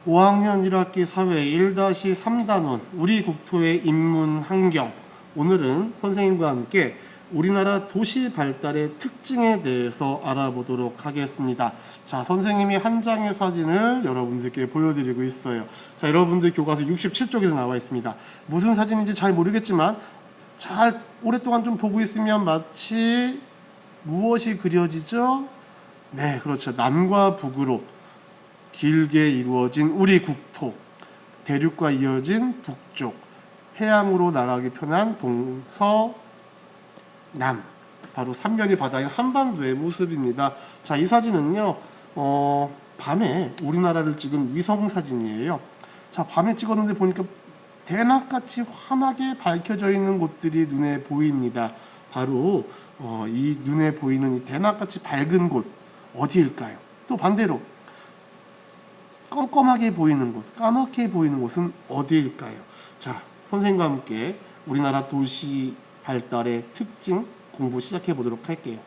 5학년 1학기 사회 1-3단원 우리 국토의 인문 환경. 오늘은 선생님과 함께 우리나라 도시 발달의 특징에 대해서 알아보도록 하겠습니다. 자, 선생님이 한 장의 사진을 여러분들께 보여드리고 있어요. 자, 여러분들 교과서 67쪽에서 나와 있습니다. 무슨 사진인지 잘 모르겠지만 잘 오랫동안 좀 보고 있으면 마치 무엇이 그려지죠? 네, 그렇죠. 남과 북으로 길게 이루어진 우리 국토, 대륙과 이어진 북쪽, 해양으로 나가기 편한 동서남, 바로 삼면이 바다인 한반도의 모습입니다. 자, 이 사진은요, 밤에 우리나라를 찍은 위성 사진이에요. 자, 밤에 찍었는데 보니까 대낮같이 환하게 밝혀져 있는 곳들이 눈에 보입니다. 바로 이 눈에 보이는 이 대낮같이 밝은 곳 어디일까요? 또 반대로 껌껌하게 보이는 곳, 까맣게 보이는 곳은 어디일까요? 자, 선생님과 함께 우리나라 도시 발달의 특징 공부 시작해 보도록 할게요.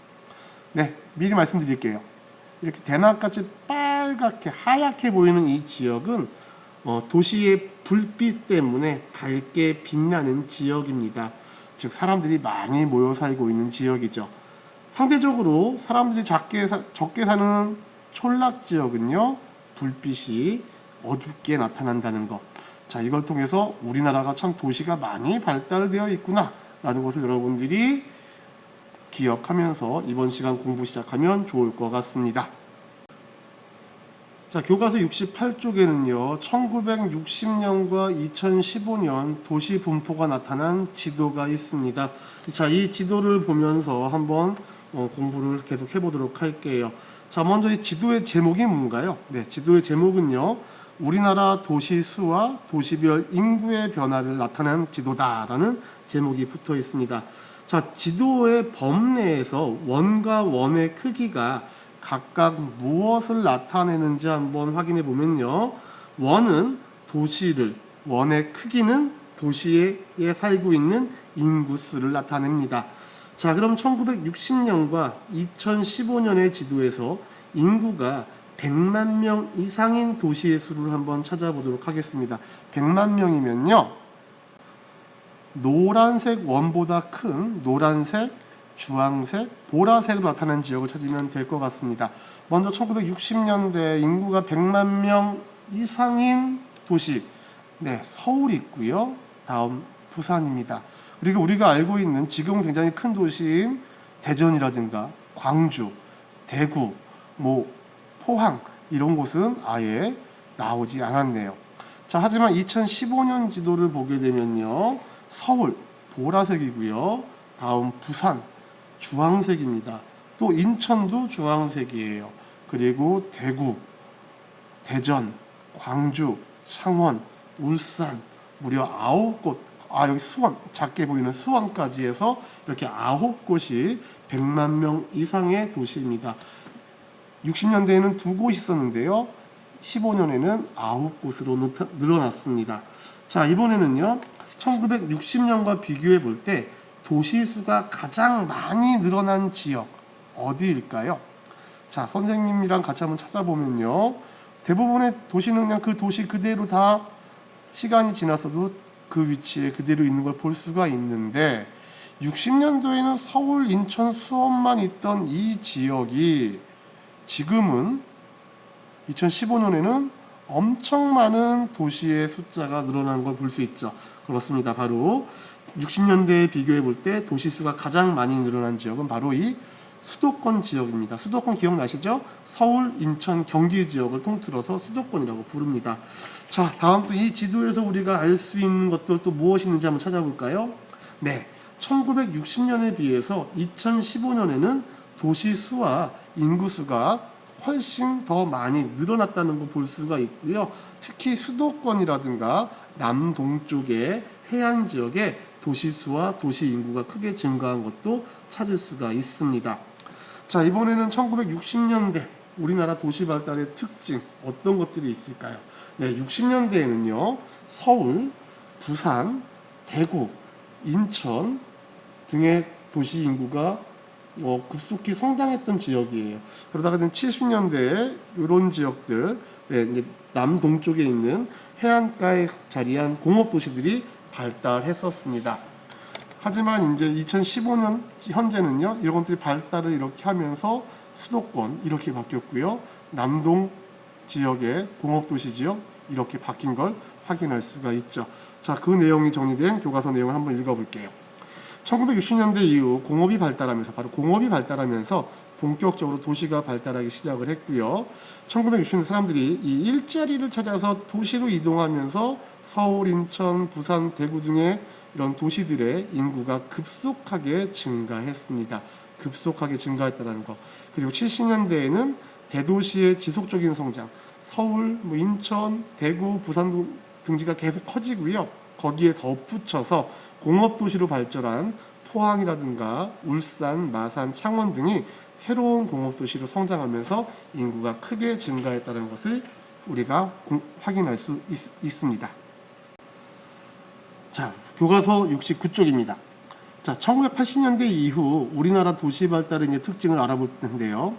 네, 미리 말씀드릴게요. 이렇게 대낮같이 빨갛게 하얗게 보이는 이 지역은 도시의 불빛 때문에 밝게 빛나는 지역입니다. 즉 사람들이 많이 모여 살고 있는 지역이죠. 상대적으로 사람들이 적게 사는 촌락 지역은요, 불빛이 어둡게 나타난다는 것. 자, 이걸 통해서 우리나라가 참 도시가 많이 발달되어 있구나 라는 것을 여러분들이 기억하면서 이번 시간 공부 시작하면 좋을 것 같습니다. 자, 교과서 68쪽에는요 1960년과 2015년 도시 분포가 나타난 지도가 있습니다. 자, 이 지도를 보면서 한번 공부를 계속 해보도록 할게요. 자, 먼저 이 지도의 제목이 뭔가요? 네, 지도의 제목은요, 우리나라 도시 수와 도시별 인구의 변화를 나타낸 지도다라는 제목이 붙어 있습니다. 자, 지도의 범 내에서 원과 원의 크기가 각각 무엇을 나타내는지 한번 확인해 보면요, 원은 도시를, 원의 크기는 도시에 살고 있는 인구수를 나타냅니다. 자, 그럼 1960년과 2015년의 지도에서 인구가 100만 명 이상인 도시의 수를 한번 찾아보도록 하겠습니다. 100만 명이면요, 노란색 원보다 큰 노란색, 주황색, 보라색으로 나타나는 지역을 찾으면 될 것 같습니다. 먼저 1960년대 인구가 100만 명 이상인 도시, 네, 서울이 있고요. 다음 부산입니다. 그리고 우리가 알고 있는 지금 굉장히 큰 도시인 대전이라든가 광주, 대구, 포항 이런 곳은 아예 나오지 않았네요. 자, 하지만 2015년 지도를 보게 되면요, 서울 보라색이고요. 다음 부산 주황색입니다. 또 인천도 주황색이에요. 그리고 대구, 대전, 광주, 창원, 울산 무려 9곳, 여기 수원, 작게 보이는 수원까지 해서 이렇게 9곳이 100만 명 이상의 도시입니다. 60년대에는 2곳이 있었는데요, 15년에는 9곳으로 늘어났습니다. 자, 이번에는요 1960년과 비교해 볼 때 도시수가 가장 많이 늘어난 지역 어디일까요? 자, 선생님이랑 같이 한번 찾아보면요, 대부분의 도시는 그냥 그 도시 그대로 다 시간이 지났어도 그 위치에 그대로 있는 걸 볼 수가 있는데, 60년도에는 서울, 인천, 수원만 있던 이 지역이 지금은 2015년에는 엄청 많은 도시의 숫자가 늘어난 걸 볼 수 있죠. 그렇습니다. 바로 60년대에 비교해 볼 때 도시수가 가장 많이 늘어난 지역은 바로 이 수도권 지역입니다. 수도권 기억나시죠? 서울, 인천, 경기 지역을 통틀어서 수도권이라고 부릅니다. 자, 다음 또 이 지도에서 우리가 알 수 있는 것들 또 무엇이 있는지 한번 찾아볼까요? 네, 1960년에 비해서 2015년에는 도시수와 인구수가 훨씬 더 많이 늘어났다는 걸 볼 수가 있고요. 특히 수도권이라든가 남동쪽의 해안 지역에 도시수와 도시 인구가 크게 증가한 것도 찾을 수가 있습니다. 자, 이번에는 1960년대 우리나라 도시 발달의 특징 어떤 것들이 있을까요? 네, 60년대에는요 서울, 부산, 대구, 인천 등의 도시 인구가 급속히 성장했던 지역이에요. 그러다가 70년대에 이런 지역들, 이제 남동쪽에 있는 해안가에 자리한 공업 도시들이 발달했었습니다. 하지만 이제 2015년 현재는요, 이런 것들이 발달을 이렇게 하면서 수도권 이렇게 바뀌었고요. 남동 지역의 공업도시 지역 이렇게 바뀐 걸 확인할 수가 있죠. 자, 그 내용이 정리된 교과서 내용을 한번 읽어볼게요. 1960년대 이후 공업이 발달하면서 본격적으로 도시가 발달하기 시작을 했고요. 1960년 사람들이 이 일자리를 찾아서 도시로 이동하면서 서울, 인천, 부산, 대구 등의 이런 도시들의 인구가 급속하게 증가했습니다. 급속하게 증가했다는 거. 그리고 70년대에는 대도시의 지속적인 성장, 서울, 인천, 대구, 부산 등지가 계속 커지고요. 거기에 덧붙여서 공업도시로 발전한 포항이라든가 울산, 마산, 창원 등이 새로운 공업도시로 성장하면서 인구가 크게 증가했다는 것을 우리가 확인할 수 있습니다. 자, 교과서 69쪽입니다. 자, 1980년대 이후 우리나라 도시 발달의 특징을 알아볼 텐데요.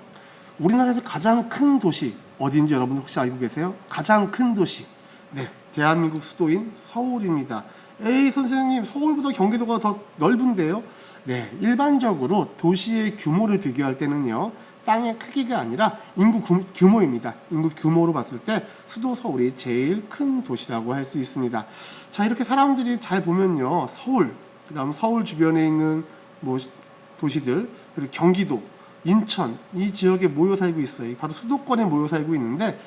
우리나라에서 가장 큰 도시 어디인지 여러분 혹시 알고 계세요? 가장 큰 도시, 네, 대한민국 수도인 서울입니다. 에이 선생님, 서울보다 경기도가 더 넓은데요? 네, 일반적으로 도시의 규모를 비교할 때는요, 땅의 크기가 아니라 인구 규모입니다. 인구 규모로 봤을 때 수도 서울이 제일 큰 도시라고 할 수 있습니다. 자, 이렇게 사람들이 잘 보면요, 서울, 그다음 서울 주변에 있는 도시들, 그리고 경기도, 인천, 이 지역에 모여 살고 있어요. 바로 수도권에 모여 살고 있는데,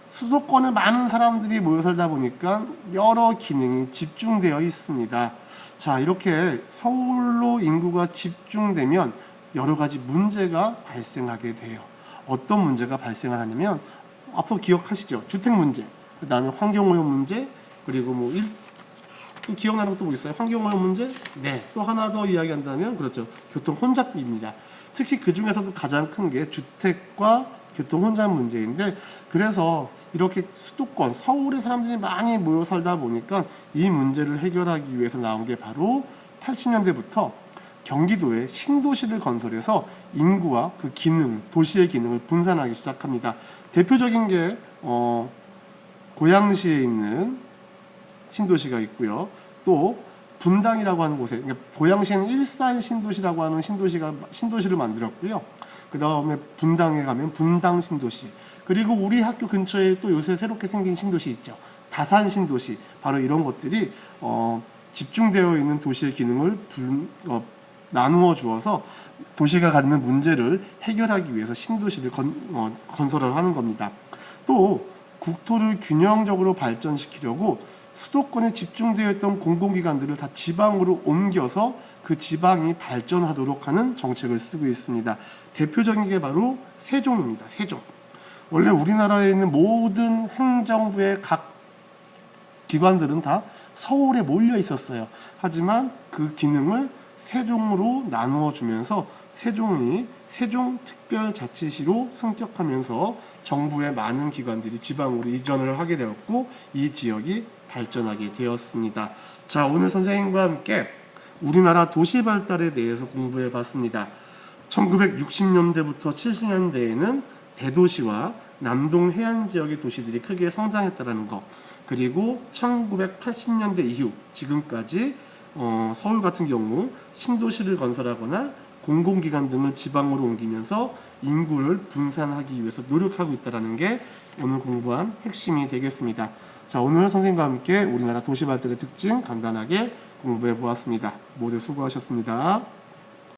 수도권에 많은 사람들이 모여 살다 보니까 여러 기능이 집중되어 있습니다. 자, 이렇게 서울로 인구가 집중되면 여러 가지 문제가 발생하게 돼요. 어떤 문제가 발생을 하냐면, 앞서 기억하시죠? 주택 문제, 그 다음에 환경오염 문제, 그리고 또 기억나는 것도 뭐 있어요? 환경오염 문제? 네. 또 하나 더 이야기한다면, 그렇죠, 교통 혼잡입니다. 특히 그 중에서도 가장 큰 게 주택과 교통 혼잡 문제인데, 그래서 이렇게 수도권, 서울에 사람들이 많이 모여 살다 보니까 이 문제를 해결하기 위해서 나온 게 바로 80년대부터 경기도에 신도시를 건설해서 인구와 그 기능, 도시의 기능을 분산하기 시작합니다. 대표적인 게 고양시에 있는 신도시가 있고요. 또 분당이라고 하는 곳에, 그러니까 고양시에는 일산 신도시라고 하는 신도시를 만들었고요. 그 다음에 분당에 가면 분당 신도시, 그리고 우리 학교 근처에 또 요새 새롭게 생긴 신도시 있죠. 다산 신도시. 바로 이런 것들이 집중되어 있는 도시의 기능을 나누어 주어서 도시가 갖는 문제를 해결하기 위해서 신도시를 건설을 하는 겁니다. 또 국토를 균형적으로 발전시키려고 수도권에 집중되어 있던 공공기관들을 다 지방으로 옮겨서 그 지방이 발전하도록 하는 정책을 쓰고 있습니다. 대표적인 게 바로 세종입니다. 세종. 원래 우리나라에 있는 모든 행정부의 각 기관들은 다 서울에 몰려 있었어요. 하지만 그 기능을 세종으로 나누어 주면서 세종이 세종특별자치시로 승격하면서 정부의 많은 기관들이 지방으로 이전을 하게 되었고, 이 지역이 발전하게 되었습니다. 자, 오늘 선생님과 함께 우리나라 도시 발달에 대해서 공부해 봤습니다. 1960년대부터 70년대에는 대도시와 남동 해안 지역의 도시들이 크게 성장했다는 것, 그리고 1980년대 이후 지금까지 서울 같은 경우 신도시를 건설하거나 공공기관 등을 지방으로 옮기면서 인구를 분산하기 위해서 노력하고 있다는 게 오늘 공부한 핵심이 되겠습니다. 자, 오늘 선생님과 함께 우리나라 도시 발달의 특징 간단하게 공부해 보았습니다. 모두 수고하셨습니다.